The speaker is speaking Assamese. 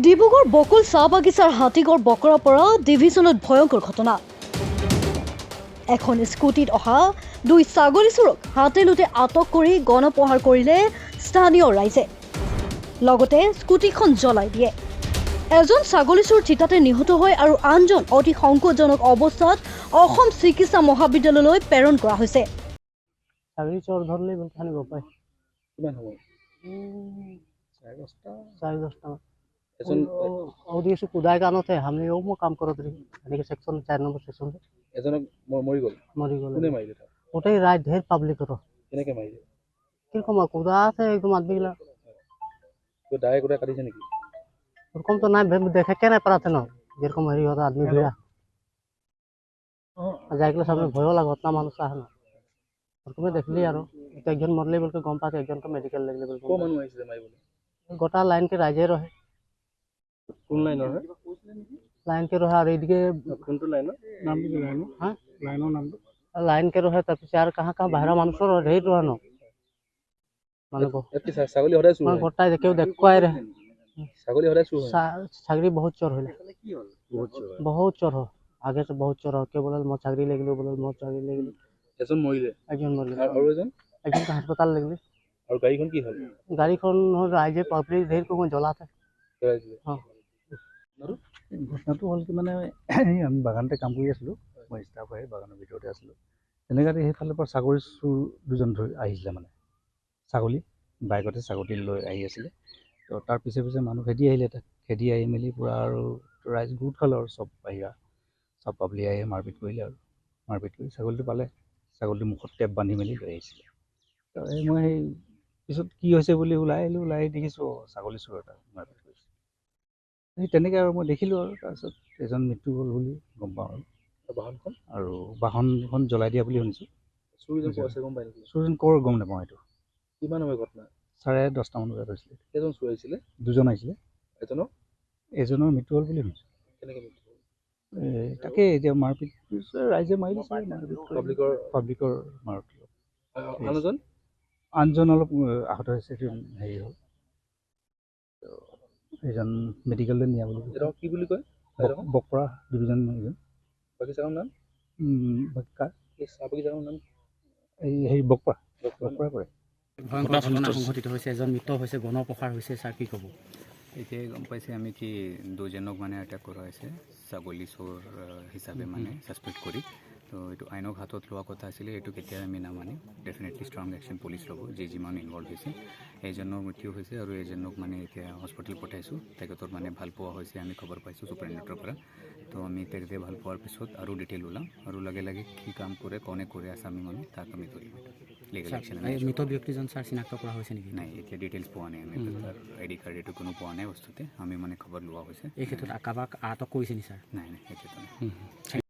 ডিব্ৰুগড় বকুল চাহ বাগিচাৰ হাতীগড় বকৰাৰ পৰা ডিভিজনত ভয়ংকৰ ঘটনা। এখন স্কুটিত অহা দুই ছাগলী চোৰক হাতে লোটে আটক কৰি গণপ্ৰহাৰ কৰিলে স্থানীয় ৰাইজে। লগতে স্কুটিখন জ্বলাই দিয়ে। এজন ছাগলী চোৰ থিতাতে নিহত হয় আৰু আনজন অতি সংকটজনক অৱস্থাত অসম চিকিৎসা মহাবিদ্যালয়লৈ প্ৰেৰণ কৰা হৈছে। ছাগলী চোৰ ধৰলে আনিব পায় কিমান সময়? 10:30 এজন ওদিকে কুদাই কানতে আমি মই কাম করত রে এনেকে সেকশন 4 নম্বৰ সেকশন এজনক মৰি গ'ল। কোনে মাৰিলে তাক? ওটাই ৰাইট ঢেৰ পাবলিক ৰ কেনেকে মাৰিলে? কিরকম কুদা আছে একদম আদমিগুলা দায়ে গোটাই কাটিছে নেকি? ওরকম তো নাই দেখে কেনে পারাতে না যেরকম হেরি হতো আদমি ভিড়া যাইগুলো সামনে ভয়ও লাগত না মানুষ আহে না ওরকমই দেখলি আর একজন মরলে বলকে গম পাতে একজনকে মেডিকেল লাগলে বলকে কোন মানুহ আহিছিলে মাৰিবলৈ? গোটা লাইনকে ৰাইজে ৰহে কোন লাইনৰ হয়? লাইনকে ৰহে আৰু এইদিকে কোনটো লাইনৰ? নামটো কি লাইনৰ? হা লাইনৰ নামটো? লাইনকে ৰহে তাৰপিছত আৰু কাহা বাহিৰৰ মানুহৰ ঢেৰ ৰহে ন মানে ছাগলী সদায় চুৰ হয়? গোটাই কেউ দেখুৱাই ৰে ছাগলী সদায় চুৰ হয়? ছাগলী বহুত চোৰ হইলে কি হ'ল? বহুত চুৰ হয়। बहुत चोर हो आगे से बहुत चोर हो के बोले मैं छागरी ले गेलो बोले मैं छागरी ले गेलो এজন মৰিলে একজন মৰলে আৰু এজন? একজন হাসপাতাল ले गेले আৰু গাড়ীখন কি হ'ল? গাড়ীখন ৰাইজে পাব্লিক ঢেৰ কো জ্বলাতে জ্বলাইছিলে? ঘটনাটো হ'ল কি মানে আমি বাগানতে কাম কৰি আছিলোঁ, মই ষ্টাফ হৈ বাগানৰ ভিতৰতে আছিলোঁ। তেনেকুৱাতে সেইফালৰ পৰা ছাগলী চোৰ দুজন আহিছিলে মানে ছাগলী বাইকতে ছাগলী লৈ আহি আছিলে। তো তাৰ পিছে পিছে মানুহ খেদি আহিলে, তাত খেদি আহি মেলি পূৰা আৰু ৰাইজ গোট খালে আৰু চব বাহিৰা চব পাব্লিক আহি মাৰপিট কৰিলে আৰু মাৰপিট কৰি ছাগলীটো পালে। ছাগলীটো মুখত টেপ বান্ধি মেলি লৈ আহিছিলে। তো মই সেই পিছত কি হৈছে বুলি ওলাই আহিলোঁ, ওলাই আহি দেখিছোঁ ছাগলী চোৰ এটা মাৰপিট কৰিছে। সেই তেনেকৈ আৰু মই দেখিলোঁ আৰু তাৰপিছত এজন মৃত্যু হ'ল বুলি গম পাওঁ আৰু বাহনখন? আৰু বাহনখন জ্বলাই দিয়া বুলি শুনিছোঁ। চুৰজন ক'ত আছে গম পাই নেকি? চোৰজন ক'ৰ গম নাপাওঁ এইটো। কিমান সময় ঘটনা? 10:30 মান বজাত হৈছিলে। কেইজন চুৰ আহিছিলে? দুজন আহিছিলে, এজনৰ মৃত্যু হ'ল বুলি শুনিছোঁ। কেনেকৈ মৃত্যু হ'ল? তাকে এতিয়া মাৰপিট কৰিছে, ৰাইজে মাৰি দিছে পাব্লিকৰ মাৰত। মানুহজন? আনজন অলপ আহত হৈছে, হেৰি হ'ল এইজন মেডিকেললৈ নিয়া বুলি এইডোখৰ কি বুলি কয়? বকৰা ডিভিজন এইজন। বাগিচাখনৰ নাম? এই চাহ বাগিচাখনৰ নাম? এই হেৰি বকৰা পৰে। ভয়ংকৰ ঘটনা সংঘটিত হৈছে, এজন মৃত হৈছে, গণপ্ৰহাৰ হৈছে, ছাৰ কি ক'ব? এতিয়া গম পাইছে আমি কি দুজনক মানে এটেক কৰা হৈছে ছাগলী চোৰ হিচাপে মানে ছাছপেক্ট কৰি। তো এইটো আইনক হাতত লোৱা কথা আছিলে, এইটো কেতিয়া আমি নামানি ডেফিনেটলি ষ্ট্ৰং একশ্যন পুলিচ ল'ব যিমান ইনভল্ভ হৈছে। এইজনৰ মৃত্যু হৈছে আৰু এইজনক মানে এতিয়া হস্পিটেল পঠাইছোঁ। তেখেতৰ মানে ভাল পোৱা হৈছে আমি খবৰ পাইছোঁ ছুপাৰিণ্টেণ্ডৰ পৰা। তো আমি তেখেতে ভাল পোৱাৰ পিছত আৰু ডিটেইল ওলাম আৰু লগে লগে কি কাম কৰে কোনে কৰে আছে আমি মানে তাক আমি ধৰিম লিগেল একশ্যন। মৃত ব্যক্তিজন ছাৰ চিনাক্ত কৰা হৈছে নেকি? নাই, এতিয়া ডিটেইলছ পোৱা নাই আমি, তাৰ আইডি কাৰ্ড এইটো কোনো পোৱা নাই বস্তুতে। আমি মানে খবৰ লোৱা হৈছে। এই ক্ষেত্ৰত কাৰোবাক আটক কৰিছে নি ছাৰ? নাই এতিয়াতো নাই।